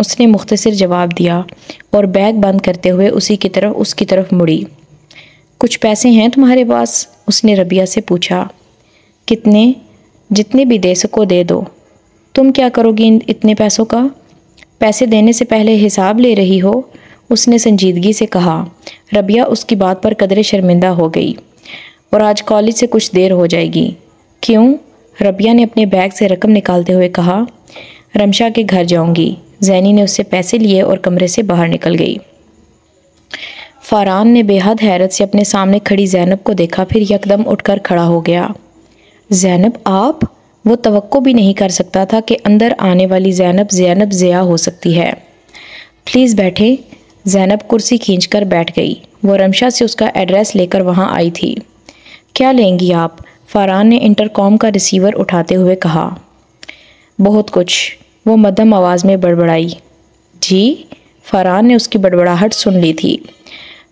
اس نے مختصر جواب دیا اور بیگ بند کرتے ہوئے اس کی طرف مڑی۔ کچھ پیسے ہیں تمہارے پاس؟ اس نے ربیہ سے پوچھا۔ کتنے؟ جتنے بھی دے سکو دے دو۔ تم کیا کرو گی اتنے پیسوں کا؟ پیسے دینے سے پہلے حساب لے رہی ہو؟ اس نے سنجیدگی سے کہا۔ ربیہ اس کی بات پر قدرے شرمندہ ہو گئی۔ اور آج کالج سے کچھ دیر ہو جائے گی۔ کیوں؟ ربیہ نے اپنے بیگ سے رقم نکالتے ہوئے کہا۔ رمشا کے گھر جاؤں گی۔ زینی نے اس سے پیسے لیے اور کمرے سے باہر نکل گئی۔ فاران نے بے حد حیرت سے اپنے سامنے کھڑی زینب کو دیکھا، پھر یکدم اٹھ کر کھڑا ہو گیا۔ زینب آپ؟ وہ توقع بھی نہیں کر سکتا تھا کہ اندر آنے والی زینب ضیاء ہو سکتی ہے۔ پلیز بیٹھیں۔ زینب کرسی کھینچ کر بیٹھ گئی۔ وہ رمشا سے اس کا ایڈریس لے کر وہاں آئی تھی۔ کیا لیں گی آپ؟ فاران نے انٹرکام کا ریسیور اٹھاتے ہوئے کہا۔ بہت کچھ، وہ مدھم آواز میں بڑبڑائی۔ جی؟ فاران نے اس کی بڑبڑاہٹ سن لی تھی۔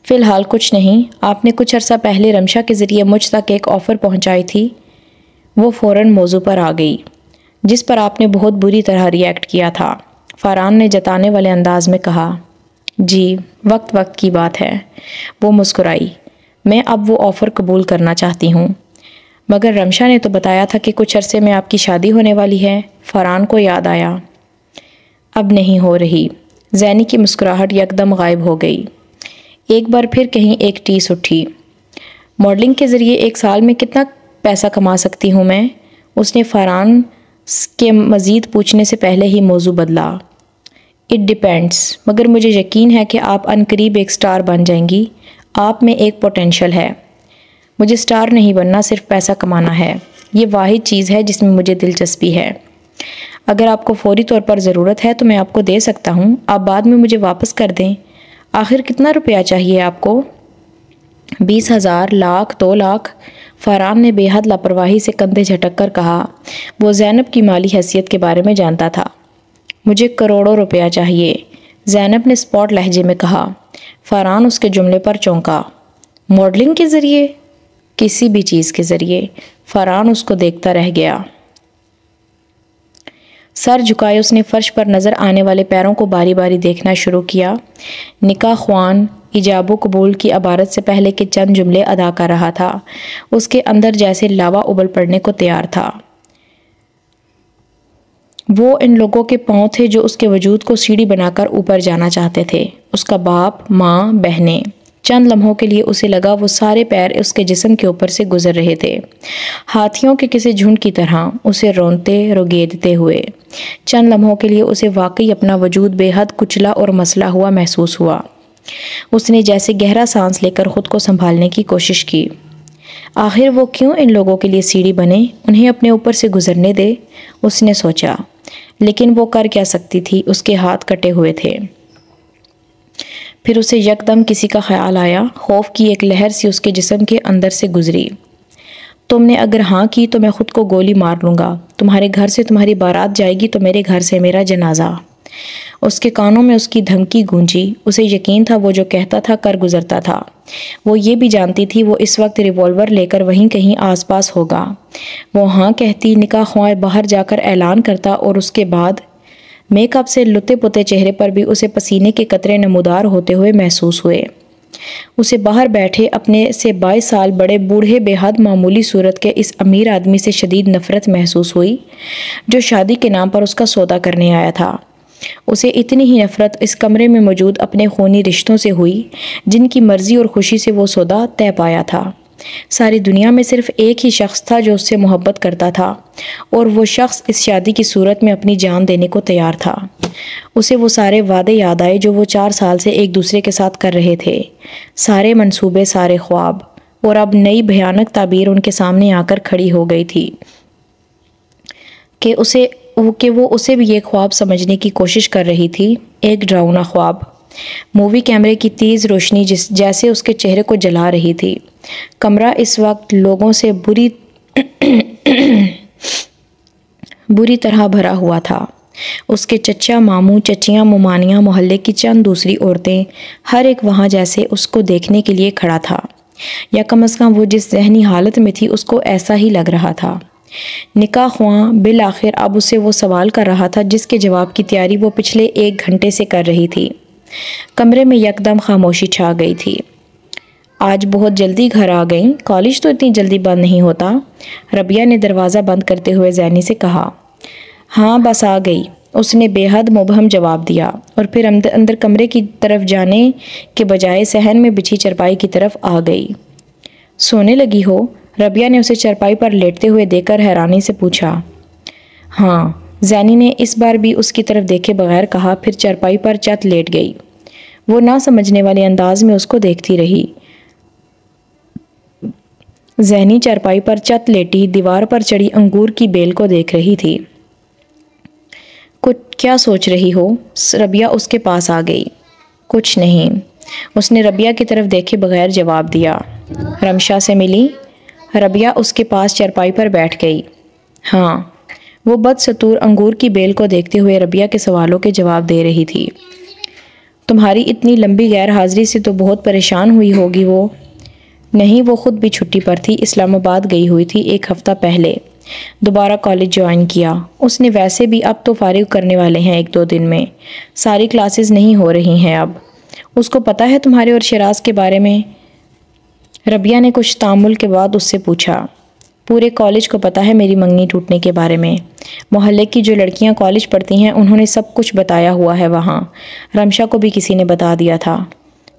فی الحال کچھ نہیں۔ آپ نے کچھ عرصہ پہلے رمشا کے ذریعے مجھ تک ایک آفر پہنچائی تھی۔ وہ فوراً موضوع پر آ گئی، جس پر آپ نے بہت بری طرح ری ایکٹ کیا تھا۔ فاران نے جتانے والے انداز میں کہا۔ جی، وقت کی بات ہے۔ وہ مسکرائی۔ میں اب وہ آفر قبول کرنا چاہتی ہوں، مگر رمشا نے تو بتایا تھا کہ کچھ عرصے میں آپ کی شادی ہونے والی ہے۔ فاران کو یاد آیا۔ اب نہیں ہو رہی۔ زینی کی مسکراہٹ یکدم غائب ہو گئی۔ ایک بار پھر کہیں ایک ٹیس اٹھی۔ ماڈلنگ کے ذریعے ایک سال میں کتنا پیسہ کما سکتی ہوں میں؟ اس نے فاران کے مزید پوچھنے سے پہلے ہی موضوع بدلا۔ اٹ ڈیپینڈس، مگر مجھے یقین ہے کہ آپ عنقریب ایک سٹار بن جائیں گی۔ آپ میں ایک پوٹینشل ہے۔ مجھے سٹار نہیں بننا، صرف پیسہ کمانا ہے۔ یہ واحد چیز ہے جس میں مجھے دلچسپی ہے۔ اگر آپ کو فوری طور پر ضرورت ہے تو میں آپ کو دے سکتا ہوں، آپ بعد میں مجھے واپس کر دیں۔ آخر کتنا روپیہ چاہیے آپ کو؟ 20,000، لاکھ، 2 لاکھ؟ فاران نے بے حد لاپرواہی سے کندھے جھٹک کر کہا۔ وہ زینب کی مالی حیثیت کے بارے میں جانتا تھا۔ مجھے کروڑوں روپیہ چاہیے، زینب نے اسپاٹ لہجے میں کہا۔ فاران اس کے جملے پر چونکا۔ ماڈلنگ کے ذریعے؟ کسی بھی چیز کے ذریعے۔ فاران اس کو دیکھتا رہ گیا۔ سر جھکائے اس نے فرش پر نظر آنے والے پیروں کو باری باری دیکھنا شروع کیا۔ نکاح خوان ایجاب و قبول کی عبارت سے پہلے کے چند جملے ادا کر رہا تھا۔ اس کے اندر جیسے لاوا ابل پڑنے کو تیار تھا۔ وہ ان لوگوں کے پاؤں تھے جو اس کے وجود کو سیڑھی بنا کر اوپر جانا چاہتے تھے۔ اس کا باپ، ماں، بہنیں۔ چند لمحوں کے لیے اسے لگا وہ سارے پیر اس کے جسم کے اوپر سے گزر رہے تھے، ہاتھیوں کے کسی جھنڈ کی طرح اسے رونتے روگیدتے ہوئے۔ چند لمحوں کے لیے اسے واقعی اپنا وجود بے حد کچلا اور مسلا ہوا محسوس ہوا۔ اس نے جیسے گہرا سانس لے کر خود کو سنبھالنے کی کوشش کی۔ آخر وہ کیوں ان لوگوں کے لیے سیڑھی بنے؟ انہیں اپنے اوپر سے گزرنے دے، اس نے سوچا۔ لیکن وہ کر کیا سکتی تھی؟ اس کے ہاتھ کٹے ہوئے تھے۔ پھر اسے یکدم کسی کا خیال آیا۔ خوف کی ایک لہر سی اس کے جسم کے اندر سے گزری۔ تم نے اگر ہاں کی تو میں خود کو گولی مار لوں گا۔ تمہارے گھر سے تمہاری بارات جائے گی تو میرے گھر سے میرا جنازہ۔ اس کے کانوں میں اس کی دھمکی گونجی۔ اسے یقین تھا وہ جو کہتا تھا کر گزرتا تھا۔ وہ یہ بھی جانتی تھی وہ اس وقت ریوالور لے کر وہیں کہیں آس پاس ہوگا۔ وہ ہاں کہتی، نکاح خواہ باہر جا کر اعلان کرتا، اور اس کے بعد میک اپ سے لتے پتے چہرے پر بھی اسے پسینے کے قطرے نمودار ہوتے ہوئے محسوس ہوئے۔ اسے باہر بیٹھے اپنے سے 22 سال بڑے بوڑھے بے حد معمولی صورت کے اس امیر آدمی سے شدید نفرت محسوس ہوئی، جو شادی کے نام پر اس کا سودا کرنے آیا تھا۔ اسے اتنی ہی نفرت اس کمرے میں موجود اپنے خونی رشتوں سے ہوئی، جن کی مرضی اور خوشی سے وہ سودا طے پایا تھا۔ ساری دنیا میں صرف ایک ہی شخص تھا جو اس سے محبت کرتا تھا، اور وہ شخص اس شادی کی صورت میں اپنی جان دینے کو تیار تھا۔ اسے وہ سارے وعدے یاد آئے جو وہ 4 سال سے ایک دوسرے کے ساتھ کر رہے تھے، سارے منصوبے، سارے خواب، اور اب نئی بھیانک تعبیر ان کے سامنے آ کر کھڑی ہو گئی تھی کہ وہ اسے بھی ایک خواب سمجھنے کی کوشش کر رہی تھی، ایک ڈراؤنا خواب۔ مووی کیمرے کی تیز روشنی جیسے اس کے چہرے کو جلا رہی تھی۔ کمرہ اس وقت لوگوں سے بری طرح بھرا ہوا تھا۔ اس کے چچا، ماموں، چچیاں، ممانیاں، محلے کی چند دوسری عورتیں، ہر ایک وہاں جیسے اس کو دیکھنے کے لیے کھڑا تھا، یا کم از کم وہ جس ذہنی حالت میں تھی اس کو ایسا ہی لگ رہا تھا۔ نکاح خواں بالآخر اب اسے وہ سوال کر رہا تھا جس کے جواب کی تیاری وہ پچھلے 1 گھنٹے سے کر رہی تھی۔ کمرے میں یکدم خاموشی چھا گئی تھی۔ آج بہت جلدی گھر آ گئیں؟ کالج تو اتنی جلدی بند نہیں ہوتا۔ ربیہ نے دروازہ بند کرتے ہوئے زینی سے کہا۔ ہاں بس آ گئی، اس نے بے حد مبہم جواب دیا اور پھر اندر کمرے کی طرف جانے کے بجائے صحن میں بچھی چرپائی کی طرف آ گئی۔ سونے لگی ہو؟ ربیہ نے اسے چرپائی پر لیٹتے ہوئے دیکھ کر حیرانی سے پوچھا۔ ہاں، زینی نے اس بار بھی اس کی طرف دیکھے بغیر کہا، پھر چرپائی پر چت لیٹ گئی۔ وہ نہ سمجھنے والے انداز میں اس کو دیکھتی رہی۔ زینی چرپائی پر چت لیٹی دیوار پر چڑھی انگور کی بیل کو دیکھ رہی تھی۔ کیا سوچ رہی ہو؟ ربیہ اس کے پاس آ گئی۔ کچھ نہیں، اس نے ربیہ کی طرف دیکھے بغیر جواب دیا۔ رمشا سے ملی؟ ربیہ اس کے پاس چرپائی پر بیٹھ گئی۔ ہاں، وہ بدستور انگور کی بیل کو دیکھتے ہوئے ربیہ کے سوالوں کے جواب دے رہی تھی۔ تمہاری اتنی لمبی غیر حاضری سے تو بہت پریشان ہوئی ہوگی وہ؟ نہیں، وہ خود بھی چھٹی پر تھی، اسلام آباد گئی ہوئی تھی 1 ہفتہ پہلے، دوبارہ کالج جوائن کیا۔ اس نے ویسے بھی اب تو فارغ کرنے والے ہیں 1-2 دن میں، ساری کلاسز نہیں ہو رہی ہیں اب۔ اس کو پتہ ہے تمہارے اور شیراز کے بارے میں؟ ربیہ نے کچھ تامل کے بعد اس سے پوچھا۔ پورے کالج کو پتہ ہے میری منگنی ٹوٹنے کے بارے میں۔ محلے کی جو لڑکیاں کالج پڑھتی ہیں انہوں نے سب کچھ بتایا ہوا ہے وہاں۔ رمشا کو بھی کسی نے بتا دیا تھا۔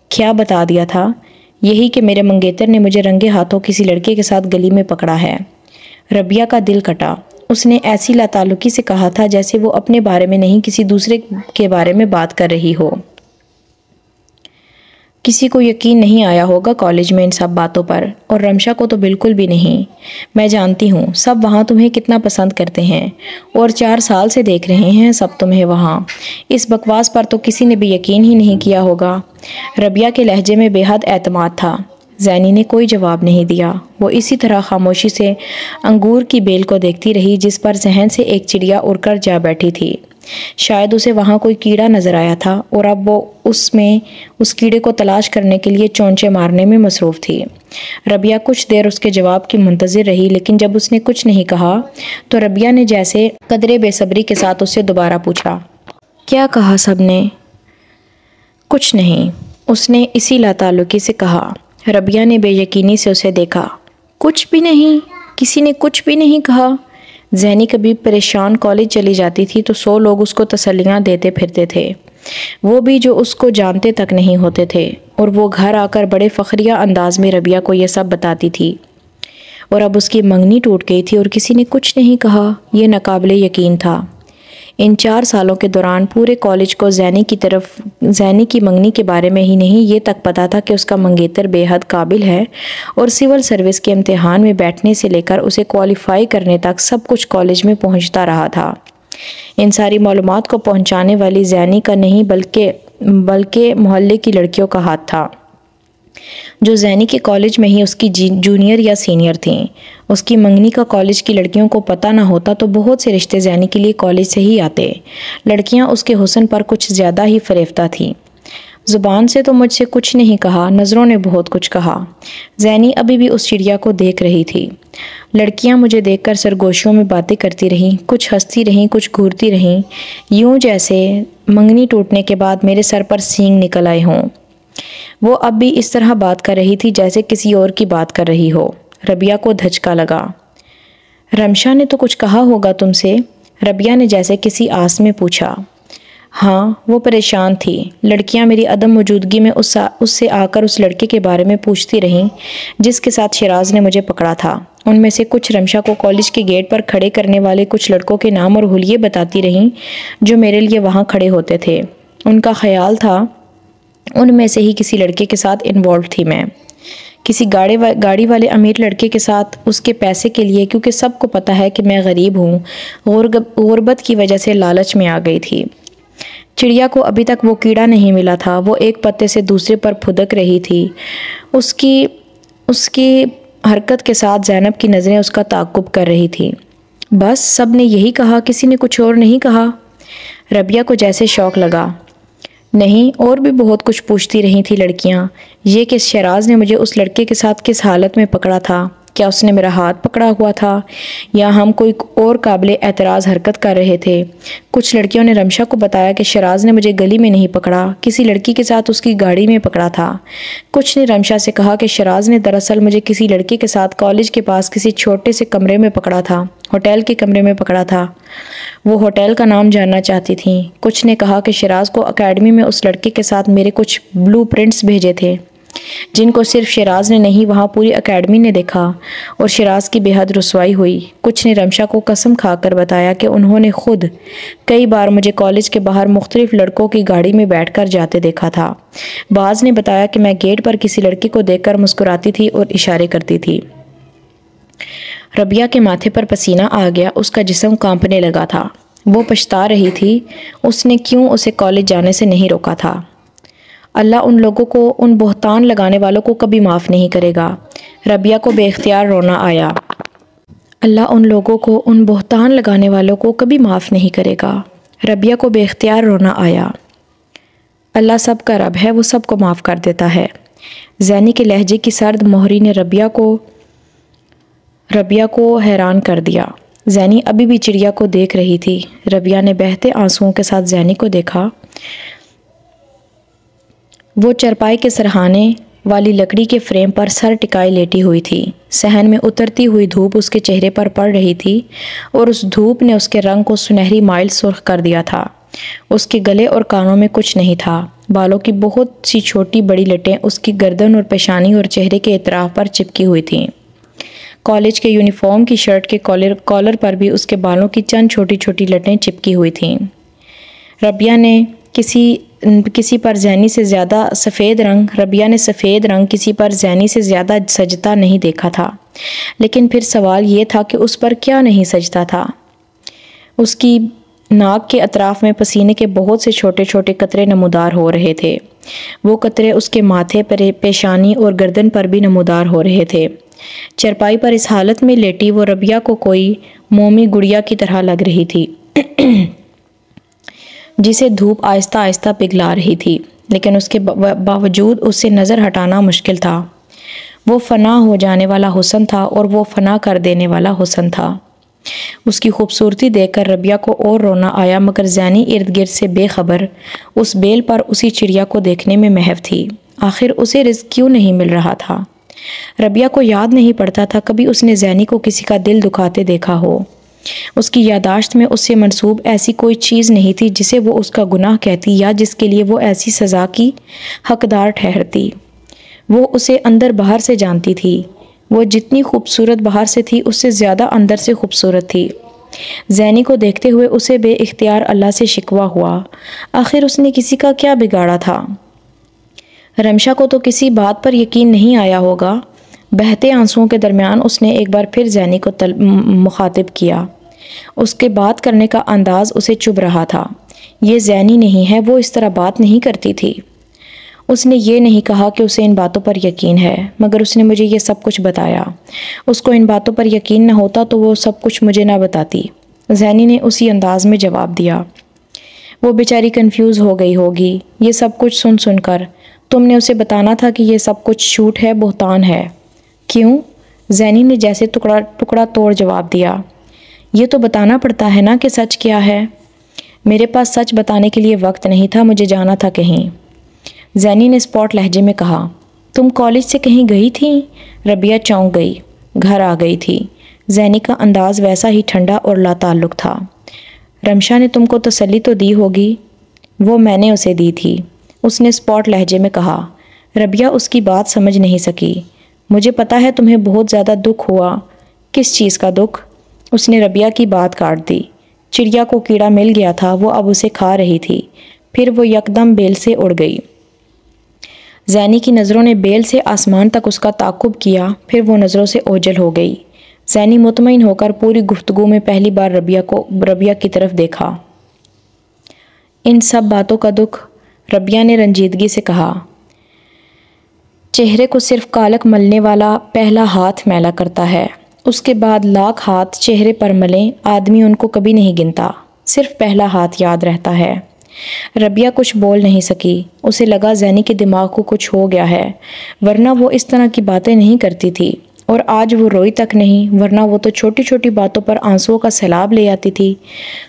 کیا بتا دیا تھا؟ یہی کہ میرے منگیتر نے مجھے رنگے ہاتھوں کسی لڑکے کے ساتھ گلی میں پکڑا ہے۔ ربیہ کا دل کٹا۔ اس نے ایسی لاتعلقی سے کہا تھا جیسے وہ اپنے بارے میں نہیں کسی دوسرے کے بارے میں بات کر رہی ہو۔ کسی کو یقین نہیں آیا ہوگا کالج میں ان سب باتوں پر، اور رمشا کو تو بالکل بھی نہیں۔ میں جانتی ہوں سب وہاں تمہیں کتنا پسند کرتے ہیں، اور 4 سال سے دیکھ رہے ہیں سب تمہیں وہاں۔ اس بکواس پر تو کسی نے بھی یقین ہی نہیں کیا ہوگا۔ ربیہ کے لہجے میں بے حد اعتماد تھا۔ زینی نے کوئی جواب نہیں دیا۔ وہ اسی طرح خاموشی سے انگور کی بیل کو دیکھتی رہی جس پر ذہن سے ایک چڑیا اڑ کر جا بیٹھی تھی۔ شاید اسے وہاں کوئی کیڑا نظر آیا تھا اور اب وہ اس کیڑے کو تلاش کرنے کے لیے چونچے مارنے میں مصروف تھی۔ ربیہ کچھ دیر اس کے جواب کی منتظر رہی، لیکن جب اس نے کچھ نہیں کہا تو ربیہ نے جیسے قدرے بے صبری کے ساتھ اس سے دوبارہ پوچھا۔ کیا کہا سب نے؟ کچھ نہیں، اس نے اسی لاتعلقی سے کہا۔ ربیہ نے بے یقینی سے اسے دیکھا۔ کچھ بھی نہیں؟ کسی نے کچھ بھی نہیں کہا؟ زینی کبھی پریشان کالج چلی جاتی تھی تو 100 لوگ اس کو تسلیاں دیتے پھرتے تھے، وہ بھی جو اس کو جانتے تک نہیں ہوتے تھے، اور وہ گھر آ کر بڑے فخریہ انداز میں ربیہ کو یہ سب بتاتی تھی، اور اب اس کی منگنی ٹوٹ گئی تھی اور کسی نے کچھ نہیں کہا۔ یہ ناقابل یقین تھا۔ ان 4 سالوں کے دوران پورے کالج کو زینی کی منگنی کے بارے میں ہی نہیں یہ تک پتا تھا کہ اس کا منگیتر بے حد قابل ہے، اور سول سروس کے امتحان میں بیٹھنے سے لے کر اسے کوالیفائی کرنے تک سب کچھ کالج میں پہنچتا رہا تھا۔ ان ساری معلومات کو پہنچانے والی زینی کا نہیں بلکہ محلے کی لڑکیوں کا ہاتھ تھا، جو زینی کے کالج میں ہی اس کی جونیئر یا سینئر تھیں۔ اس کی منگنی کا کالج کی لڑکیوں کو پتہ نہ ہوتا تو بہت سے رشتے زینی کے لیے کالج سے ہی آتے۔ لڑکیاں اس کے حسن پر کچھ زیادہ ہی فریفتہ تھیں۔ زبان سے تو مجھ سے کچھ نہیں کہا، نظروں نے بہت کچھ کہا۔ زینی ابھی بھی اس چڑیا کو دیکھ رہی تھی۔ لڑکیاں مجھے دیکھ کر سرگوشیوں میں باتیں کرتی رہیں، کچھ ہنستی رہیں، کچھ گھورتی رہیں، یوں جیسے منگنی ٹوٹنے کے بعد میرے سر پر سینگ نکل آئے ہوں۔ وہ اب بھی اس طرح بات کر رہی تھی جیسے کسی اور کی بات کر رہی ہو۔ ربیہ کو دھچکا لگا۔ رمشا نے تو کچھ کہا ہوگا تم سے؟ ربیہ نے جیسے کسی آس میں پوچھا۔ ہاں، وہ پریشان تھی۔ لڑکیاں میری عدم موجودگی میں اس سے آ کر اس لڑکے کے بارے میں پوچھتی رہیں جس کے ساتھ شیراز نے مجھے پکڑا تھا۔ ان میں سے کچھ رمشا کو کالج کے گیٹ پر کھڑے کرنے والے کچھ لڑکوں کے نام اور حلیے بتاتی رہیں جو میرے لیے وہاں کھڑے ہوتے تھے۔ ان کا خیال تھا ان میں سے ہی کسی لڑکے کے ساتھ انوالو تھی میں، کسی گاڑی والے امیر لڑکے کے ساتھ، اس کے پیسے کے لیے، کیونکہ سب کو پتہ ہے کہ میں غریب ہوں۔ غربت کی وجہ سے لالچ میں آ گئی تھی۔ چڑیا کو ابھی تک وہ کیڑا نہیں ملا تھا، وہ ایک پتے سے دوسرے پر پھدک رہی تھی۔ اس کی حرکت کے ساتھ زینب کی نظریں اس کا تعقب کر رہی تھی۔ بس سب نے یہی کہا، کسی نے کچھ اور نہیں کہا؟ ربیہ کو جیسے شوق لگا۔ نہیں، اور بھی بہت کچھ پوچھتی رہی تھی لڑکیاں۔ یہ کہ شیراز نے مجھے اس لڑکے کے ساتھ کس حالت میں پکڑا تھا، کیا اس نے میرا ہاتھ پکڑا ہوا تھا یا ہم کوئی اور قابل اعتراض حرکت کر رہے تھے؟ کچھ لڑکیوں نے رمشا کو بتایا کہ شیراز نے مجھے گلی میں نہیں پکڑا، کسی لڑکی کے ساتھ اس کی گاڑی میں پکڑا تھا۔ کچھ نے رمشا سے کہا کہ شیراز نے دراصل مجھے کسی لڑکی کے ساتھ کالج کے پاس کسی چھوٹے سے کمرے میں پکڑا تھا، ہوٹل کے کمرے میں پکڑا تھا۔ وہ ہوٹل کا نام جاننا چاہتی تھیں۔ کچھ نے کہا کہ شیراز کو اکیڈمی میں اس لڑکے کے ساتھ میرے کچھ بلو پرنٹس بھیجے تھے جن کو صرف شیراز نے نہیں وہاں پوری اکیڈمی نے دیکھا اور شیراز کی بے حد رسوائی ہوئی۔ کچھ نے رمشا کو قسم کھا کر بتایا کہ انہوں نے خود کئی بار مجھے کالج کے باہر مختلف لڑکوں کی گاڑی میں بیٹھ کر جاتے دیکھا تھا۔ بعض نے بتایا کہ میں گیٹ پر کسی لڑکی کو دیکھ کر مسکراتی تھی اور اشارے کرتی تھی۔ ربیہ کے ماتھے پر پسینہ آ گیا، اس کا جسم کانپنے لگا تھا۔ وہ پچھتا رہی تھی اس نے کیوں اسے کالج جانے سے نہیں روکا تھا۔ اللہ ان لوگوں کو، ان بہتان لگانے والوں کو کبھی معاف نہیں کرے گا۔ ربیہ کو بے اختیار رونا آیا۔ اللہ ان لوگوں کو، ان بہتان لگانے والوں کو کبھی معاف نہیں کرے گا۔ ربیہ کو بے اختیار رونا آیا۔ اللہ سب کا رب ہے، وہ سب کو معاف کر دیتا ہے۔ زینی کے لہجے کی سرد مہری نے ربیہ کو حیران کر دیا۔ زینی ابھی بھی چڑیا کو دیکھ رہی تھی۔ ربیہ نے بہتے آنسوؤں کے ساتھ زینی کو دیکھا۔ وہ چرپائی کے سرہانے والی لکڑی کے فریم پر سر ٹکائے لیٹی ہوئی تھی۔ صحن میں اترتی ہوئی دھوپ اس کے چہرے پر پڑ رہی تھی اور اس دھوپ نے اس کے رنگ کو سنہری مائل سرخ کر دیا تھا۔ اس کے گلے اور کانوں میں کچھ نہیں تھا۔ بالوں کی بہت سی چھوٹی بڑی لٹیں اس کی گردن اور پیشانی اور چہرے کے اطراف پر چپکی ہوئی تھیں۔ کالج کے یونیفارم کی شرٹ کے کالر پر بھی اس کے بالوں کی چند چھوٹی چھوٹی لٹیں چپکی ہوئی تھیں۔ ربیہ نے کسی پر زینی سے زیادہ سفید رنگ کسی پر زینی سے زیادہ سجتا نہیں دیکھا تھا، لیکن پھر سوال یہ تھا کہ اس پر کیا نہیں سجتا تھا؟ اس کی ناک کے اطراف میں پسینے کے بہت سے چھوٹے چھوٹے قطرے نمودار ہو رہے تھے۔ وہ قطرے اس کے ماتھے پر، پیشانی اور گردن پر بھی نمودار ہو رہے تھے۔ چرپائی پر اس حالت میں لیٹی وہ ربیہ کو کوئی مومی گڑیا کی طرح لگ رہی تھی جسے دھوپ آہستہ آہستہ پگھلا رہی تھی، لیکن اس کے باوجود اس سے نظر ہٹانا مشکل تھا۔ وہ فنا ہو جانے والا حسن تھا اور وہ فنا کر دینے والا حسن تھا۔ اس کی خوبصورتی دیکھ کر ربیہ کو اور رونا آیا، مگر زینی ارد گرد سے بے خبر اس بیل پر اسی چڑیا کو دیکھنے میں محو تھی۔ آخر اسے رزق کیوں نہیں مل رہا تھا؟ ربیہ کو یاد نہیں پڑتا تھا کبھی اس نے زینی کو کسی کا دل دکھاتے دیکھا ہو۔ اس کی یادداشت میں اس سے منسوب ایسی کوئی چیز نہیں تھی جسے وہ اس کا گناہ کہتی یا جس کے لیے وہ ایسی سزا کی حقدار ٹھہرتی۔ وہ اسے اندر باہر سے جانتی تھی۔ وہ جتنی خوبصورت باہر سے تھی اس سے زیادہ اندر سے خوبصورت تھی۔ زینی کو دیکھتے ہوئے اسے بے اختیار اللہ سے شکوہ ہوا۔ آخر اس نے کسی کا کیا بگاڑا تھا؟ رمشا کو تو کسی بات پر یقین نہیں آیا ہوگا۔ بہتے آنسوؤں کے درمیان اس نے ایک بار پھر زینی کو مخاطب کیا۔ اس کے بات کرنے کا انداز اسے چبھ رہا تھا۔ یہ زینی نہیں ہے، وہ اس طرح بات نہیں کرتی تھی۔ اس نے یہ نہیں کہا کہ اسے ان باتوں پر یقین ہے، مگر اس نے مجھے یہ سب کچھ بتایا۔ اس کو ان باتوں پر یقین نہ ہوتا تو وہ سب کچھ مجھے نہ بتاتی۔ زینی نے اسی انداز میں جواب دیا۔ وہ بیچاری کنفیوز ہو گئی ہوگی یہ سب کچھ سن سن کر۔ تم نے اسے بتانا تھا کہ یہ سب کچھ جھوٹ ہے، بہتان ہے۔ کیوں؟ زینی نے جیسے ٹکڑا توڑ جواب دیا۔ یہ تو بتانا پڑتا ہے نا کہ سچ کیا ہے۔ میرے پاس سچ بتانے کے لیے وقت نہیں تھا، مجھے جانا تھا کہیں۔ زینی نے اسپاٹ لہجے میں کہا۔ تم کالج سے کہیں گئی تھی؟ ربیہ چونک گئی۔ گھر آ گئی تھی۔ زینی کا انداز ویسا ہی ٹھنڈا اور لا تعلق تھا۔ رمشا نے تم کو تسلی تو دی ہوگی؟ وہ میں نے اسے دی تھی، اس نے اسپاٹ لہجے میں کہا۔ ربیہ اس کی بات سمجھ نہیں سکی۔ مجھے پتا ہے تمہیں بہت زیادہ دکھ ہوا۔ کس چیز کا دکھ؟ اس نے ربیہ کی بات کاٹ دی۔ چڑیا کو کیڑا مل گیا تھا، وہ اب اسے کھا رہی تھی۔ پھر وہ یکدم بیل سے اڑ گئی۔ زینی کی نظروں نے بیل سے آسمان تک اس کا تعاقب کیا، پھر وہ نظروں سے اوجھل ہو گئی۔ زینی مطمئن ہو کر پوری گفتگو میں پہلی بار ربیہ کی طرف دیکھا۔ ان سب باتوں کا دکھ؟ ربیہ نے رنجیدگی سے کہا۔ چہرے کو صرف کالک ملنے والا پہلا ہاتھ میلا کرتا ہے، اس کے بعد لاکھ ہاتھ چہرے پر ملیں، آدمی ان کو کبھی نہیں گنتا، صرف پہلا ہاتھ یاد رہتا ہے۔ ربیہ کچھ بول نہیں سکی۔ اسے لگا زینی کے دماغ کو کچھ ہو گیا ہے، ورنہ وہ اس طرح کی باتیں نہیں کرتی تھی۔ اور آج وہ روئی تک نہیں، ورنہ وہ تو چھوٹی چھوٹی باتوں پر آنسوؤں کا سیلاب لے آتی تھی،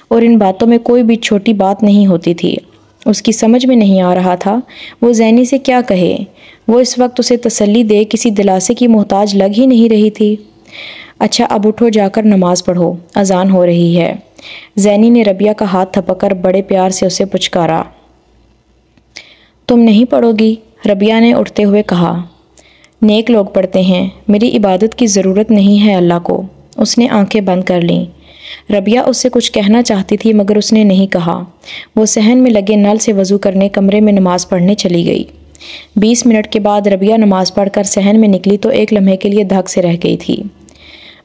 اور ان باتوں میں کوئی بھی چھوٹی بات نہیں ہوتی تھی۔ اس کی سمجھ میں نہیں آ رہا تھا وہ زینی سے کیا کہے۔ وہ اس وقت اسے تسلی دے کسی دلاسے کی محتاج لگ ہی نہیں رہی تھی۔ اچھا اب اٹھو، جا کر نماز پڑھو، اذان ہو رہی ہے۔ زینی نے ربیہ کا ہاتھ تھپک کر بڑے پیار سے اسے پچکارا۔ تم نہیں پڑھو گی؟ ربیہ نے اٹھتے ہوئے کہا۔ نیک لوگ پڑھتے ہیں، میری عبادت کی ضرورت نہیں ہے اللہ کو۔ اس نے آنکھیں بند کر لیں۔ ربیہ اس سے کچھ کہنا چاہتی تھی مگر اس نے نہیں کہا۔ وہ صحن میں لگے نل سے وضو کرنے کمرے میں نماز پڑھنے چلی گئی۔ 20 منٹ کے بعد ربیہ نماز پڑھ کر صحن میں نکلی تو ایک لمحے کے لیے دھک سے رہ گئی تھی۔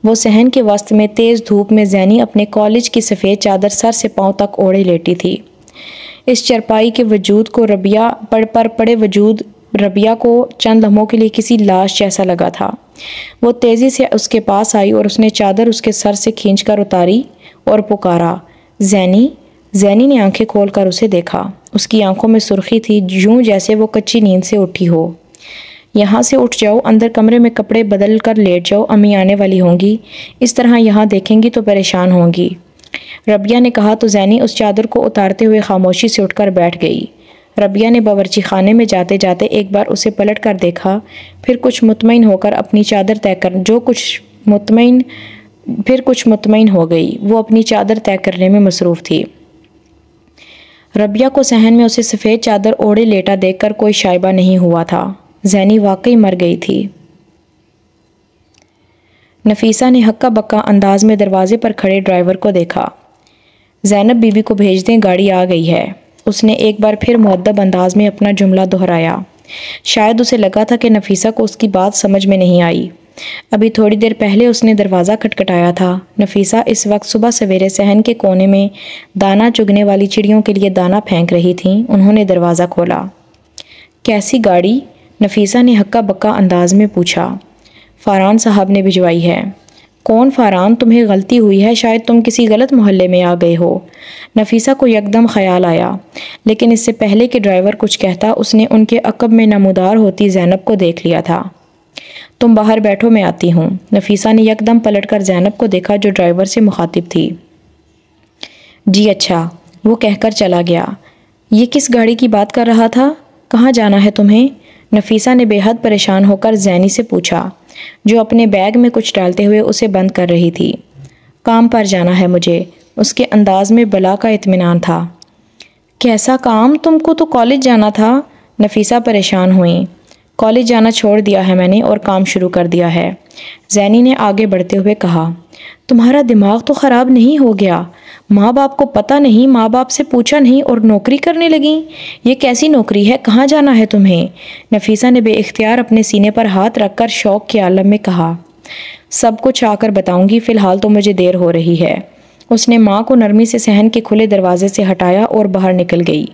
وہ صحن کے وسط میں تیز دھوپ میں زینی اپنے کالج کی سفید چادر سر سے پاؤں تک اوڑھے لیٹی تھی۔ اس چرپائی کے وجود کو پڑے وجود ربیہ کو چند لمحوں کے لیے کسی لاش جیسا لگا تھا۔ وہ تیزی سے اس کے پاس آئی اور اس نے چادر اس کے سر سے کھینچ کر اتاری اور پکارا، زینی۔ زینی نے آنکھیں کھول کر اسے دیکھا۔ اس کی آنکھوں میں سرخی تھی، یوں جیسے وہ کچی نیند سے اٹھی ہو۔ یہاں سے اٹھ جاؤ، اندر کمرے میں کپڑے بدل کر لیٹ جاؤ، امی آنے والی ہوں گی، اس طرح یہاں دیکھیں گی تو پریشان ہوں گی، ربیہ نے کہا تو زینی اس چادر کو اتارتے ہوئے خاموشی سے اٹھ کر بیٹھ گئی۔ ربیہ نے باورچی خانے میں جاتے جاتے ایک بار اسے پلٹ کر دیکھا، پھر کچھ مطمئن ہو کر اپنی چادر مطمئن ہو گئی۔ وہ اپنی چادر طے کرنے میں مصروف تھی۔ ربیہ کو صحن میں اسے سفید چادر اوڑھے لیٹا دیکھ کر کوئی شائبہ نہیں ہوا تھا۔ زینی واقعی مر گئی تھی۔ نفیسہ نے ہکا بکا انداز میں دروازے پر کھڑے ڈرائیور کو دیکھا۔ زینب بی بی کو بھیج دیں، گاڑی آ گئی ہے۔ اس نے ایک بار پھر مؤدب انداز میں اپنا جملہ دہرایا۔ شاید اسے لگا تھا کہ نفیسہ کو اس کی بات سمجھ میں نہیں آئی۔ ابھی تھوڑی دیر پہلے اس نے دروازہ کھٹکھٹایا تھا۔ نفیسہ اس وقت صبح سویرے صحن کے کونے میں دانہ چگنے والی چڑیوں کے لیے دانہ پھینک رہی تھیں۔ انہوں نے دروازہ کھولا۔ کیسی گاڑی؟ نفیسہ نے ہکا بکا انداز میں پوچھا۔ فاران صاحب نے بھجوائی ہے۔ کون فاران؟ تمہیں غلطی ہوئی ہے، شاید تم کسی غلط محلے میں آ گئے ہو۔ نفیسہ کو یکدم خیال آیا، لیکن اس سے پہلے کہ ڈرائیور کچھ کہتا اس نے ان کے عقب میں نمودار ہوتی زینب کو دیکھ لیا تھا۔ تم باہر بیٹھو، میں آتی ہوں۔ نفیسہ نے یکدم پلٹ کر زینب کو دیکھا جو ڈرائیور سے مخاطب تھی۔ جی اچھا، وہ کہہ کر چلا گیا۔ یہ کس گاڑی کی بات کر رہا تھا؟ کہاں جانا ہے تمہیں؟ نفیسہ نے بے حد پریشان ہو کر زینی سے پوچھا، جو اپنے بیگ میں کچھ ڈالتے ہوئے اسے بند کر رہی تھی۔ کام پر جانا ہے مجھے۔ اس کے انداز میں بلا کا اطمینان تھا۔ کیسا کام؟ تم کو تو کالج جانا تھا۔ نفیسہ پریشان ہوئیں۔ کالج جانا چھوڑ دیا ہے میں نے اور کام شروع کر دیا ہے، زینی نے آگے بڑھتے ہوئے کہا۔ تمہارا دماغ تو خراب نہیں ہو گیا؟ ماں باپ کو پتہ نہیں، ماں باپ سے پوچھا نہیں اور نوکری کرنے لگیں؟ یہ کیسی نوکری ہے؟ کہاں جانا ہے تمہیں؟ نفیسہ نے بے اختیار اپنے سینے پر ہاتھ رکھ کر شوق کے عالم میں کہا۔ سب کچھ آ کر بتاؤں گی، فی الحال تو مجھے دیر ہو رہی ہے۔ اس نے ماں کو نرمی سے صحن کے کھلے دروازے سے ہٹایا اور باہر نکل گئی۔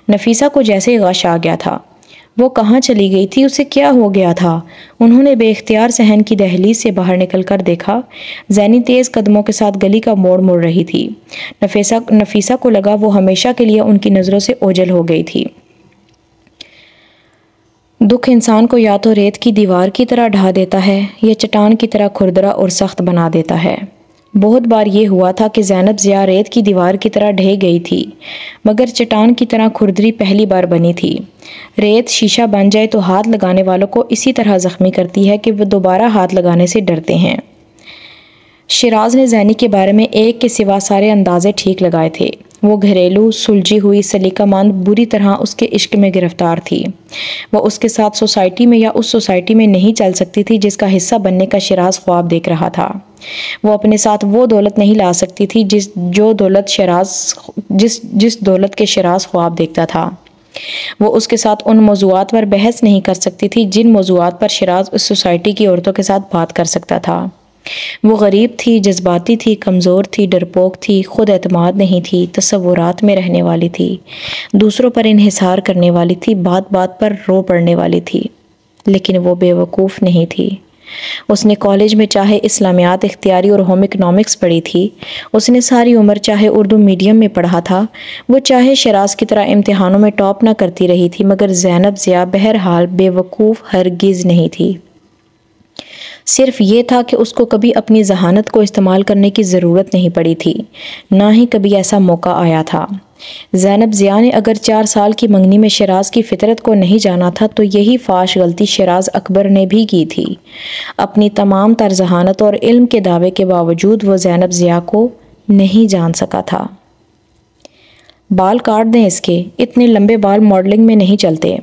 نفیسہ کو جیسے غش آ گیا تھا۔ وہ کہاں چلی گئی تھی؟ اسے کیا ہو گیا تھا؟ انہوں نے بے اختیار صحن کی دہلیز سے باہر نکل کر دیکھا۔ زینی تیز قدموں کے ساتھ گلی کا موڑ مڑ رہی تھی۔ نفیسہ کو لگا وہ ہمیشہ کے لیے ان کی نظروں سے اوجھل ہو گئی تھی۔ دکھ انسان کو یا تو ریت کی دیوار کی طرح ڈھا دیتا ہے یا چٹان کی طرح کھردرا اور سخت بنا دیتا ہے۔ بہت بار یہ ہوا تھا کہ زینب ضیا ریت کی دیوار کی طرح ڈھے گئی تھی، مگر چٹان کی طرح کھردری پہلی بار بنی تھی۔ ریت شیشہ بن جائے تو ہاتھ لگانے والوں کو اسی طرح زخمی کرتی ہے کہ وہ دوبارہ ہاتھ لگانے سے ڈرتے ہیں۔ شیراز نے زینی کے بارے میں ایک کے سوا سارے اندازے ٹھیک لگائے تھے۔ وہ گھریلو، سلجھی ہوئی، سلیقہ مند، بری طرح اس کے عشق میں گرفتار تھی۔ وہ اس کے ساتھ سوسائٹی میں یا اس سوسائٹی میں نہیں چل سکتی تھی جس کا حصہ بننے کا شیراز خواب دیکھ رہا تھا۔ وہ اپنے ساتھ وہ دولت نہیں لا سکتی تھی جس دولت کے شیراز خواب دیکھتا تھا۔ وہ اس کے ساتھ ان موضوعات پر بحث نہیں کر سکتی تھی جن موضوعات پر شیراز اس سوسائٹی کی عورتوں کے ساتھ بات کر سکتا تھا۔ وہ غریب تھی، جذباتی تھی، کمزور تھی، ڈرپوک تھی، خود اعتماد نہیں تھی، تصورات میں رہنے والی تھی، دوسروں پر انحصار کرنے والی تھی، بات بات پر رو پڑنے والی تھی، لیکن وہ بے وقوف نہیں تھی۔ اس نے کالج میں چاہے اسلامیات اختیاری اور ہوم اکنامکس پڑھی تھی، اس نے ساری عمر چاہے اردو میڈیم میں پڑھا تھا، وہ چاہے شیراز کی طرح امتحانوں میں ٹاپ نہ کرتی رہی تھی، مگر زینب ضیا بہرحال بے وقوف ہرگز نہیں تھی۔ صرف یہ تھا کہ اس کو کبھی اپنی ذہانت کو استعمال کرنے کی ضرورت نہیں پڑی تھی، نہ ہی کبھی ایسا موقع آیا تھا۔ زینب ضیاء نے اگر 4 سال کی منگنی میں شیراز کی فطرت کو نہیں جانا تھا تو یہی فاش غلطی شیراز اکبر نے بھی کی تھی۔ اپنی تمام تر ذہانت اور علم کے دعوے کے باوجود وہ زینب ضیاء کو نہیں جان سکا تھا۔ بال کاٹ دیں اس کے، اتنے لمبے بال ماڈلنگ میں نہیں چلتے۔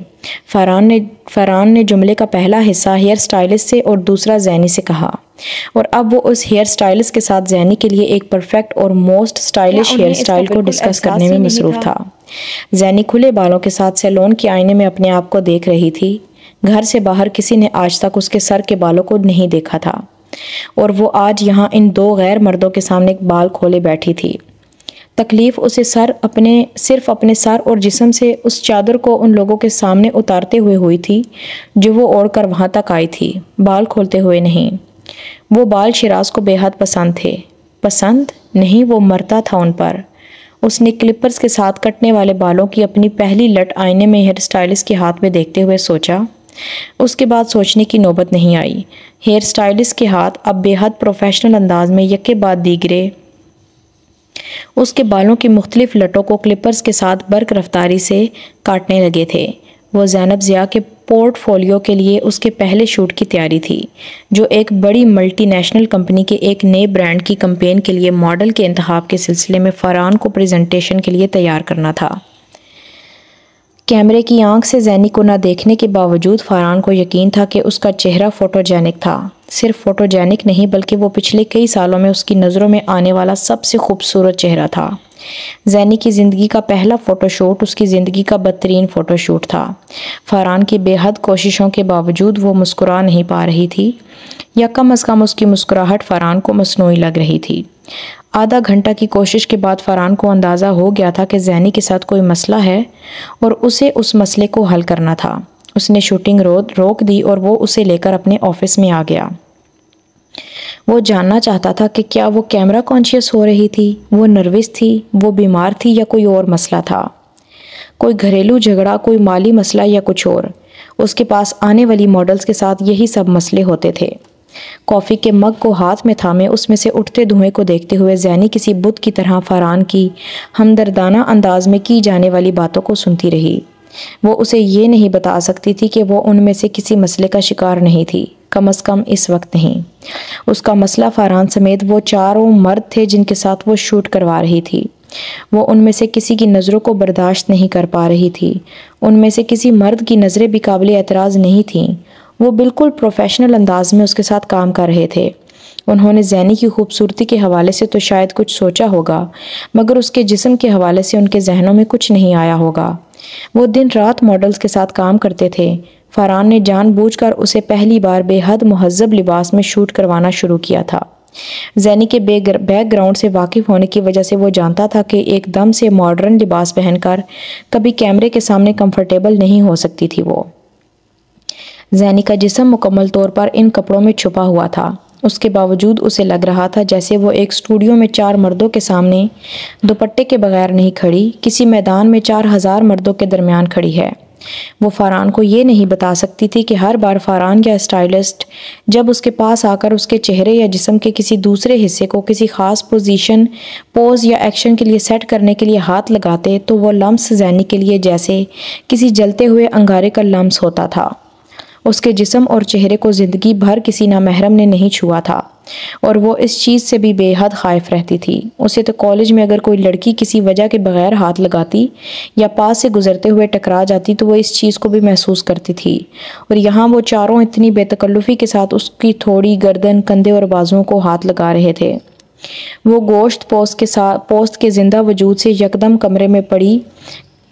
فرحان نے جملے کا پہلا حصہ ہیئر سٹائلسٹ سے اور دوسرا زینی سے کہا، اور اب وہ اس ہیئر سٹائلسٹ کے ساتھ زینی کے لیے ایک پرفیکٹ اور موسٹ سٹائلش ہیئر سٹائل کو ڈسکس کرنے میں مصروف تھا۔ زینی کھلے بالوں کے ساتھ سیلون کے آئینے میں اپنے آپ کو دیکھ رہی تھی۔ گھر سے باہر کسی نے آج تک اس کے سر کے بالوں کو نہیں دیکھا تھا، اور وہ آج یہاں ان 2 غیر مردوں کے سامنے ایک بال کھولے بیٹھی تھی۔ تکلیف اسے صرف اپنے سر اور جسم سے اس چادر کو ان لوگوں کے سامنے اتارتے ہوئے ہوئی تھی جو وہ اوڑھ کر وہاں تک آئی تھی، بال کھولتے ہوئے نہیں۔ وہ بال شیراز کو بے حد پسند تھے۔ پسند نہیں، وہ مرتا تھا ان پر۔ اس نے کلپرز کے ساتھ کٹنے والے بالوں کی اپنی پہلی لٹ آئینے میں ہیئر سٹائلسٹ کے ہاتھ میں دیکھتے ہوئے سوچا۔ اس کے بعد سوچنے کی نوبت نہیں آئی۔ ہیئر سٹائلسٹ کے ہاتھ اب بے حد پروفیشنل انداز میں یکے بعد دیگرے اس کے بالوں کی مختلف لٹوں کو کلپرز کے ساتھ برق رفتاری سے کاٹنے لگے تھے۔ وہ زینب ضیاء کے پورٹ فولیو کے لیے اس کے پہلے شوٹ کی تیاری تھی، جو ایک بڑی ملٹی نیشنل کمپنی کے ایک نئے برانڈ کی کمپین کے لیے ماڈل کے انتخاب کے سلسلے میں فرحان کو پریزنٹیشن کے لیے تیار کرنا تھا۔ کیمرے کی آنکھ سے زینی کو نہ دیکھنے کے باوجود فرحان کو یقین تھا کہ اس کا چہرہ فوٹوجینک تھا۔ صرف فوٹوجینک نہیں بلکہ وہ پچھلے کئی سالوں میں اس کی نظروں میں آنے والا سب سے خوبصورت چہرہ تھا۔ زینی کی زندگی کا پہلا فوٹو شوٹ اس کی زندگی کا بدترین فوٹو شوٹ تھا۔ فرحان کی بے حد کوششوں کے باوجود وہ مسکرا نہیں پا رہی تھی، یا کم از کم اس کی مسکراہٹ فرحان کو مصنوعی لگ رہی تھی۔ آدھا گھنٹہ کی کوشش کے بعد فرحان کو اندازہ ہو گیا تھا کہ زینی کے ساتھ کوئی مسئلہ ہے اور اسے اس مسئلے کو حل کرنا تھا۔ اس نے شوٹنگ روک دی اور وہ اسے لے کر اپنے آفس میں آ گیا۔ وہ جاننا چاہتا تھا کہ کیا وہ کیمرہ کانشیس ہو رہی تھی، وہ نروس تھی، وہ بیمار تھی، یا کوئی اور مسئلہ تھا، کوئی گھریلو جھگڑا، کوئی مالی مسئلہ یا کچھ اور۔ اس کے پاس آنے والی ماڈلز کے ساتھ یہی سب مسئلے ہوتے تھے۔ کافی کے مگ کو ہاتھ میں تھامے اس میں سے اٹھتے دھوئیں کو دیکھتے ہوئے زینی کسی بت کی طرح فرحان کی ہمدردانہ انداز میں کی جانے والی باتوں کو سنتی رہی۔ وہ اسے یہ نہیں بتا سکتی تھی کہ وہ ان میں سے کسی مسئلے کا شکار نہیں تھی، کم از کم اس وقت نہیں۔ اس کا مسئلہ فرحان سمیت وہ 4 مرد تھے جن کے ساتھ وہ شوٹ کروا رہی تھی۔ وہ ان میں سے کسی کی نظروں کو برداشت نہیں کر پا رہی تھی۔ ان میں سے کسی مرد کی نظریں بھی قابل اعتراض نہیں تھیں۔ وہ بالکل پروفیشنل انداز میں اس کے ساتھ کام کر رہے تھے۔ انہوں نے زینی کی خوبصورتی کے حوالے سے تو شاید کچھ سوچا ہوگا، مگر اس کے جسم کے حوالے سے ان کے ذہنوں میں کچھ نہیں آیا ہوگا۔ وہ دن رات ماڈلز کے ساتھ کام کرتے تھے۔ فرحان نے جان بوجھ کر اسے پہلی بار بے حد مہذب لباس میں شوٹ کروانا شروع کیا تھا۔ زینی کے بیک گراؤنڈ سے واقف ہونے کی وجہ سے وہ جانتا تھا کہ ایک دم سے ماڈرن لباس پہن کر کبھی کیمرے کے سامنے کمفرٹیبل نہیں ہو سکتی تھی وہ۔ زینی کا جسم مکمل طور پر ان کپڑوں میں چھپا ہوا تھا۔ اس کے باوجود اسے لگ رہا تھا جیسے وہ ایک اسٹوڈیو میں 4 مردوں کے سامنے دوپٹے کے بغیر نہیں کھڑی، کسی میدان میں 4000 مردوں کے درمیان کھڑی ہے۔ وہ فرحان کو یہ نہیں بتا سکتی تھی کہ ہر بار فرحان یا اسٹائلسٹ جب اس کے پاس آ کر اس کے چہرے یا جسم کے کسی دوسرے حصے کو کسی خاص پوز یا ایکشن کے لیے سیٹ کرنے کے لیے ہاتھ لگاتے تو وہ لمس زینی کے لیے جیسے کسی جلتے ہوئے انگارے کا لمس ہوتا تھا۔ اس کے جسم اور چہرے کو زندگی بھر کسی نامحرم نے نہیں چھوا تھا، اور وہ اس چیز سے بھی بے حد خائف رہتی تھی۔ اسے تو کالج میں اگر کوئی لڑکی کسی وجہ کے بغیر ہاتھ لگاتی یا پاس سے گزرتے ہوئے ٹکرا جاتی تو وہ اس چیز کو بھی محسوس کرتی تھی، اور یہاں وہ چاروں اتنی بے تکلفی کے ساتھ اس کی تھوڑی گردن، کندھے اور بازوؤں کو ہاتھ لگا رہے تھے۔ وہ گوشت پوست کے زندہ وجود سے یکدم کمرے میں پڑی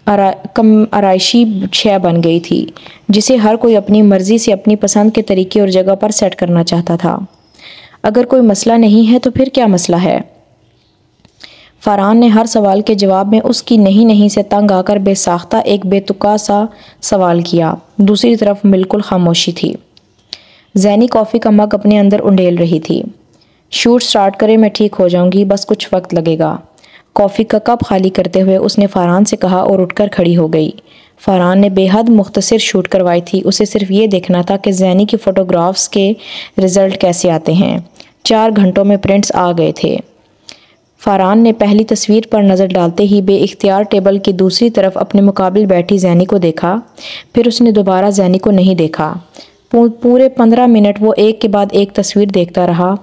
آرائشی شے بن گئی تھی، جسے ہر کوئی اپنی مرضی سے اپنی پسند کے طریقے اور جگہ پر سیٹ کرنا چاہتا تھا۔ اگر کوئی مسئلہ نہیں ہے تو پھر کیا مسئلہ ہے؟ فرحان نے ہر سوال کے جواب میں اس کی نہیں سے تنگ آ کر بے ساختہ ایک بے تکا سا سوال کیا۔ دوسری طرف بالکل خاموشی تھی۔ زینی کافی کا مگ اپنے اندر انڈیل رہی تھی۔ شوٹ سٹارٹ کرے، میں ٹھیک ہو جاؤں گی، بس کچھ وقت لگے گا۔ کافی کا کپ خالی کرتے ہوئے اس نے فرحان سے کہا اور اٹھ کر کھڑی ہو گئی۔ فاران نے بے حد مختصر شوٹ کروائی تھی، اسے صرف یہ دیکھنا تھا کہ زینی کی فوٹوگرافز کے رزلٹ کیسے آتے ہیں۔ 4 گھنٹوں میں پرنٹس آ گئے تھے۔ فاران نے پہلی تصویر پر نظر ڈالتے ہی بے اختیار ٹیبل کی دوسری طرف اپنے مقابل بیٹھی زینی کو دیکھا، پھر اس نے دوبارہ زینی کو نہیں دیکھا۔ پورے 15 منٹ وہ ایک کے بعد ایک تصویر دیکھتا رہا۔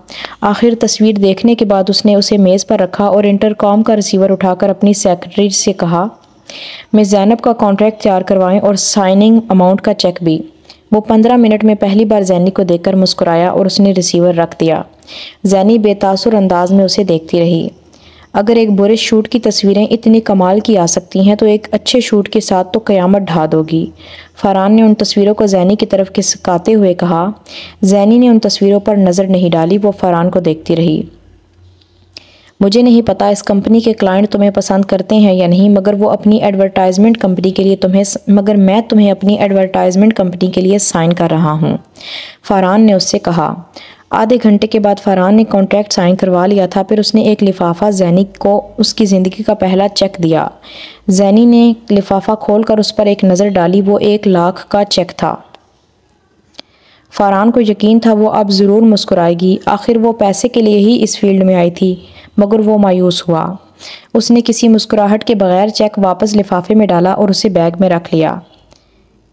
آخر تصویر دیکھنے کے بعد اس نے اسے میز پر رکھا اور انٹرکام کا ریسیور اٹھا کر اپنی سیکرٹری سے کہا، میں زینب کا کانٹریکٹ تیار کروائیں اور سائننگ اماؤنٹ کا چیک بھی۔ وہ 15 منٹ میں پہلی بار زینی کو دیکھ کر مسکرایا اور اس نے ریسیور رکھ دیا۔ زینی بے تاثر انداز میں اسے دیکھتی رہی۔ اگر ایک برے شوٹ کی تصویریں اتنی کمال کی آ سکتی ہیں تو ایک اچھے شوٹ کے ساتھ تو قیامت ڈھا دوگی۔ فاران نے ان تصویروں کو زینی کی طرف کھسکاتے ہوئے کہا۔ زینی نے ان تصویروں پر نظر نہیں ڈالی، وہ فاران کو دیکھتی رہی۔ مجھے نہیں پتا اس کمپنی کے کلائنٹ تمہیں پسند کرتے ہیں یا نہیں، مگر میں تمہیں اپنی ایڈورٹائزمنٹ کمپنی کے لیے سائن کر رہا ہوں، فاران نے اس سے کہا۔ آدھے گھنٹے کے بعد فاران نے کانٹریکٹ سائن کروا لیا تھا، پھر اس نے ایک لفافہ زینی کو اس کی زندگی کا پہلا چیک دیا۔ زینی نے لفافہ کھول کر اس پر ایک نظر ڈالی، وہ 1 لاکھ کا چیک تھا۔ فاران کو یقین تھا وہ اب ضرور مسکرائے گی، آخر وہ پیسے کے لیے ہی اس فیلڈ میں آئی تھی، مگر وہ مایوس ہوا۔ اس نے کسی مسکراہٹ کے بغیر چیک واپس لفافے میں ڈالا اور اسے بیگ میں رکھ لیا۔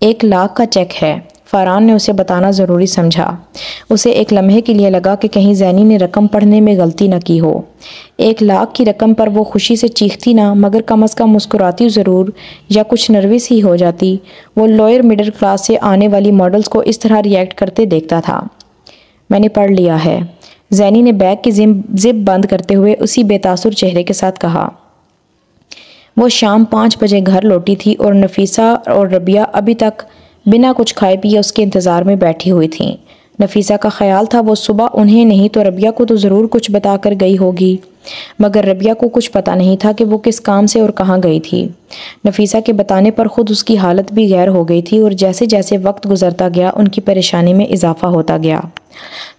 1 لاکھ کا چیک ہے، فاران نے اسے بتانا ضروری سمجھا۔ اسے ایک لمحے کے لیے لگا کہ کہیں زینی نے رقم پڑھنے میں غلطی نہ کی ہو۔ 1 لاکھ کی رقم پر وہ خوشی سے چیختی نہ، مگر کم از کم مسکراتی ضرور، یا کچھ نروس ہی ہو جاتی۔ وہ لوئر مڈل کلاس سے آنے والی ماڈلز کو اس طرح ریئیکٹ کرتے دیکھتا تھا۔ میں نے پڑھ لیا ہے، زینی نے بیگ کی زپ بند کرتے ہوئے اسی بے تاثر چہرے کے ساتھ کہا۔ وہ شام 5 بجے گھر لوٹی تھی اور نفیسہ اور ربیہ ابھی تک بنا کچھ کھائے پیے اس کے انتظار میں بیٹھی ہوئی تھیں۔ نفیسہ کا خیال تھا وہ صبح انہیں نہیں تو ربیہ کو تو ضرور کچھ بتا کر گئی ہوگی، مگر ربیہ کو کچھ پتہ نہیں تھا کہ وہ کس کام سے اور کہاں گئی تھی۔ نفیسہ کے بتانے پر خود اس کی حالت بھی غیر ہو گئی تھی اور جیسے جیسے وقت گزرتا گیا ان کی پریشانی میں اضافہ ہوتا گیا۔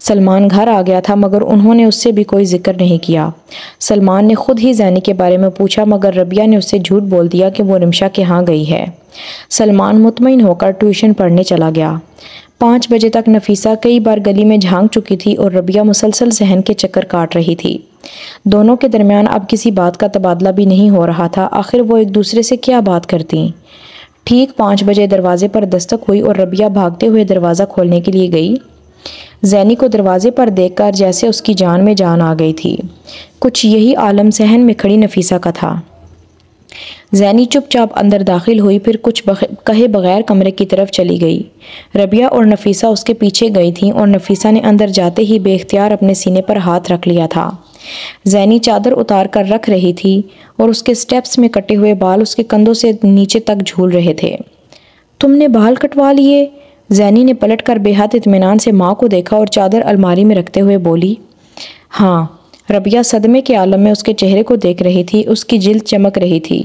سلمان گھر آ گیا تھا مگر انہوں نے اس سے بھی کوئی ذکر نہیں کیا۔ سلمان نے خود ہی زینی کے بارے میں پوچھا مگر ربیہ نے اس سے جھوٹ بول دیا کہ وہ رمشا کے ہاں گئی ہے۔ سلمان مطمئن ہو کر ٹیوشن پڑھنے چلا گیا۔ 5 بجے تک نفیسہ کئی بار گلی میں جھانک چکی تھی اور ربیہ مسلسل ذہن کے چکر کاٹ رہی تھی۔ دونوں کے درمیان اب کسی بات کا تبادلہ بھی نہیں ہو رہا تھا، آخر وہ ایک دوسرے سے کیا بات کرتی۔ ٹھیک 5 بجے دروازے پر دستک ہوئی اور ربیہ بھاگتے ہوئے دروازہ کھولنے کے لیے گئی۔ زینی کو دروازے پر دیکھ کر جیسے اس کی جان میں جان آ گئی تھی۔ کچھ یہی عالم صحن میں کھڑی نفیسہ کا تھا۔ زینی چپ چاپ اندر داخل ہوئی، پھر کچھ کہے بغیر کمرے کی طرف چلی گئی۔ ربیہ اور نفیسہ اس کے پیچھے گئی تھیں اور نفیسہ نے اندر جاتے ہی بے اختیار اپنے سینے پر ہاتھ رکھ لیا تھا۔ زینی چادر اتار کر رکھ رہی تھی اور اس کے سٹیپس میں کٹے ہوئے بال اس کے کندھوں سے نیچے تک جھول رہے تھے۔ تم نے بال کٹوا لیے؟ زینی نے پلٹ کر بے حد اطمینان سے ماں کو دیکھا اور چادر الماری میں رکھتے ہوئے بولی۔ ہاں۔ ربیہ صدمے کے عالم میں اس کے چہرے کو دیکھ رہی تھی، اس کی جلد چمک رہی تھی۔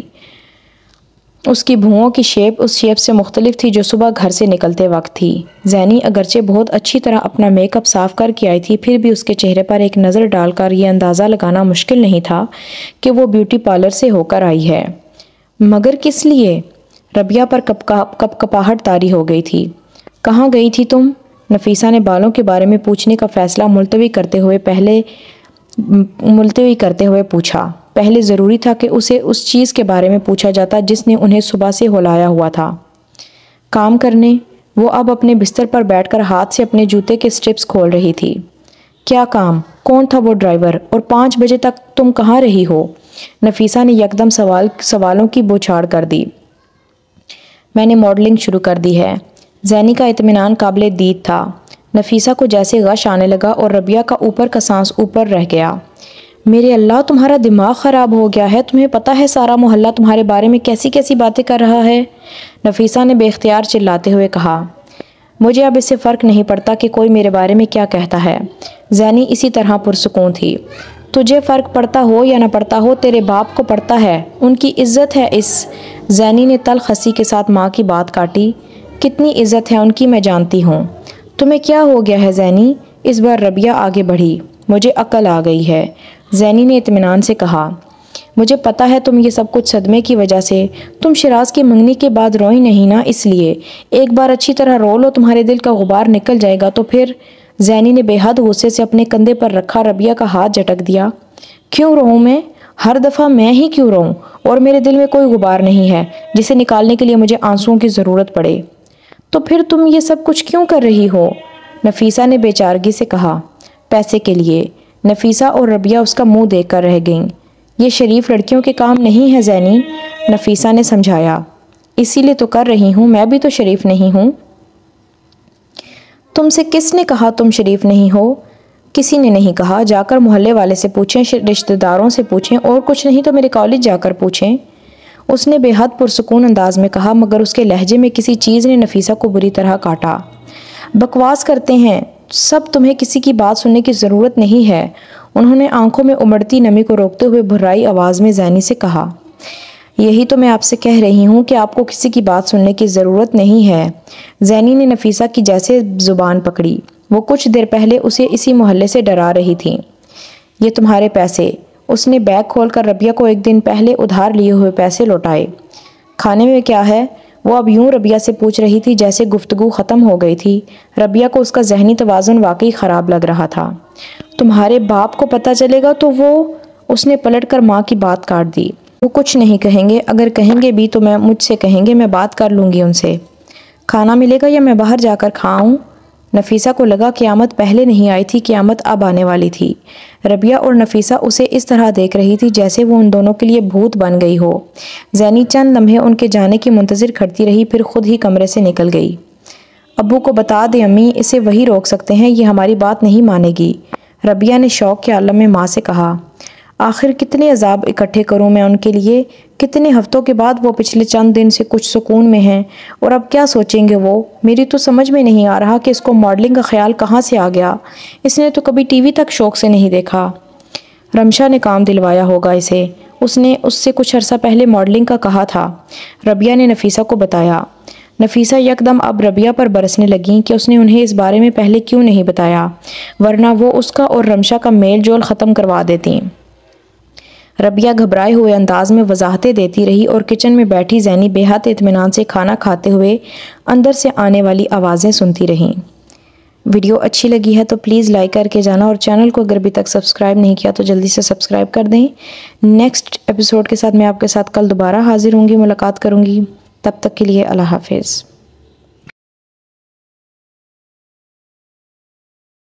اس کی بھوؤں کی شیپ اس شیپ سے مختلف تھی جو صبح گھر سے نکلتے وقت تھی۔ زینی اگرچہ بہت اچھی طرح اپنا میک اپ صاف کر کے آئی تھی، پھر بھی اس کے چہرے پر ایک نظر ڈال کر یہ اندازہ لگانا مشکل نہیں تھا کہ وہ بیوٹی پارلر سے ہو کر آئی ہے۔ مگر کس لیے؟ ربیہ پر کپاہٹ طاری ہو گئی تھی۔ کہاں گئی تھی تم؟ نفیسہ نے بالوں کے بارے میں پوچھنے کا فیصلہ ملتوی کرتے ہوئے پوچھا۔ پہلے ضروری تھا کہ اسے اس چیز کے بارے میں پوچھا جاتا جس نے انہیں صبح سے ہلایا ہوا تھا۔ کام کرنے۔ وہ اب اپنے بستر پر بیٹھ کر ہاتھ سے اپنے جوتے کے سٹرپس کھول رہی تھی۔ کیا کام؟ کون تھا وہ ڈرائیور؟ اور 5 بجے تک تم کہاں رہی ہو؟ نفیسہ نے یکدم سوالوں کی بوچھاڑ کر دی۔ میں نے ماڈلنگ شروع کر دی ہے۔ زینی کا اطمینان قابل دید تھا۔ نفیسہ کو جیسے غش آنے لگا اور ربیہ کا اوپر کا سانس اوپر رہ گیا۔ میرے اللہ، تمہارا دماغ خراب ہو گیا ہے، تمہیں پتہ ہے سارا محلہ تمہارے بارے میں کیسی کیسی باتیں کر رہا ہے؟ نفیسہ نے بے اختیار چلاتے ہوئے کہا۔ مجھے اب اس سے فرق نہیں پڑتا کہ کوئی میرے بارے میں کیا کہتا ہے۔ زینی اسی طرح پرسکون تھی۔ تجھے فرق پڑتا ہو یا نہ پڑتا ہو، تیرے باپ کو پڑتا ہے، ان کی عزت ہے اس۔ زینی نے تلخ ہنسی کے ساتھ ماں کی بات کاٹی۔ کتنی عزت ہے ان کی میں جانتی ہوں۔ تمہیں کیا ہو گیا ہے زینی؟ اس بار ربیہ آگے بڑھی۔ مجھے عقل آ گئی ہے، زینی نے اطمینان سے کہا۔ مجھے پتا ہے تم یہ سب کچھ صدمے کی وجہ سے، تم شیراز کی منگنی کے بعد روئی نہیں نا، اس لیے ایک بار اچھی طرح رو لو، تمہارے دل کا غبار نکل جائے گا۔ تو پھر زینی نے بے حد غصے سے اپنے کندھے پر رکھا ربیہ کا ہاتھ جھٹک دیا۔ کیوں روؤں میں؟ ہر دفعہ میں ہی کیوں روؤں؟ اور میرے دل میں کوئی غبار نہیں ہے جسے نکالنے کے لیے مجھے آنسوؤں کی ضرورت پڑے۔ تو پھر تم یہ سب کچھ کیوں کر رہی ہو؟ نفیسہ نے بے چارگی سے کہا۔ پیسے کے لیے۔ نفیسہ اور ربیہ اس کا منہ دیکھ کر رہ گئیں۔ یہ شریف لڑکیوں کے کام نہیں ہے زینی، نفیسہ نے سمجھایا۔ اسی لیے تو کر رہی ہوں، میں بھی تو شریف نہیں ہوں۔ تم سے کس نے کہا تم شریف نہیں ہو؟ کسی نے نہیں کہا، جا کر محلے والے سے پوچھیں، رشتہ داروں سے پوچھیں، اور کچھ نہیں تو میرے کالج جا کر پوچھیں، اس نے بے حد پرسکون انداز میں کہا، مگر اس کے لہجے میں کسی چیز نے نفیسہ کو بری طرح کاٹا۔ بکواس کرتے ہیں سب، تمہیں کسی کی بات سننے کی ضرورت نہیں ہے، انہوں نے آنکھوں میں امڑتی نمی کو روکتے ہوئے بھرائی آواز میں زینی سے کہا۔ یہی تو میں آپ سے کہہ رہی ہوں کہ آپ کو کسی کی بات سننے کی ضرورت نہیں ہے۔ زینی نے نفیسہ کی جیسے زبان پکڑی، وہ کچھ دیر پہلے اسے اسی محلے سے ڈرا رہی تھی۔ یہ تمہارے پیسے، اس نے بیگ کھول کر ربیہ کو ایک دن پہلے ادھار لیے ہوئے پیسے لوٹائے۔ کھانے میں کیا ہے؟ وہ اب یوں ربیہ سے پوچھ رہی تھی جیسے گفتگو ختم ہو گئی تھی۔ ربیہ کو اس کا ذہنی توازن واقعی خراب لگ رہا تھا۔ تمہارے باپ کو پتہ چلے گا تو وہ، اس نے پلٹ کر ماں کی بات کاٹ دی۔ وہ کچھ نہیں کہیں گے، اگر کہیں گے بھی تو میں مجھ سے کہیں گے، میں بات کر لوں گی ان سے۔ کھانا ملے گا یا میں باہر جا کر کھاؤں؟ نفیسہ کو لگا قیامت پہلے نہیں آئی تھی، قیامت اب آنے والی تھی۔ ربیہ اور نفیسہ اسے اس طرح دیکھ رہی تھی جیسے وہ ان دونوں کے لیے بھوت بن گئی ہو۔ زینی چند لمحے ان کے جانے کی منتظر کھڑتی رہی، پھر خود ہی کمرے سے نکل گئی۔ ابو کو بتا دیں امی، اسے وہی روک سکتے ہیں، یہ ہماری بات نہیں مانے گی، ربیہ نے شوق کے عالم میں ماں سے کہا۔ آخر کتنے عذاب اکٹھے کروں میں ان کے لیے؟ کتنے ہفتوں کے بعد وہ پچھلے چند دن سے کچھ سکون میں ہیں، اور اب کیا سوچیں گے وہ؟ میری تو سمجھ میں نہیں آ رہا کہ اس کو ماڈلنگ کا خیال کہاں سے آ گیا، اس نے تو کبھی ٹی وی تک شوق سے نہیں دیکھا۔ رمشا نے کام دلوایا ہوگا اسے، اس نے اس سے کچھ عرصہ پہلے ماڈلنگ کا کہا تھا، ربیہ نے نفیسہ کو بتایا۔ نفیسہ یکدم اب ربیہ پر برسنے لگیں کہ اس نے انہیں اس بارے میں پہلے کیوں نہیں بتایا، ورنہ وہ اس کا اور رمشا کا میل جول ختم کروا دیتی۔ ربیہ گھبرائے ہوئے انداز میں وضاحتیں دیتی رہی اور کچن میں بیٹھی زینی بے حد اطمینان سے کھانا کھاتے ہوئے اندر سے آنے والی آوازیں سنتی رہیں۔ ویڈیو اچھی لگی ہے تو پلیز لائک کر کے جانا، اور چینل کو اگر ابھی تک سبسکرائب نہیں کیا تو جلدی سے سبسکرائب کر دیں۔ نیکسٹ ایپیسوڈ کے ساتھ میں آپ کے ساتھ کل دوبارہ حاضر ہوں گی، ملاقات کروں گی، تب تک کے لیے اللہ حافظ۔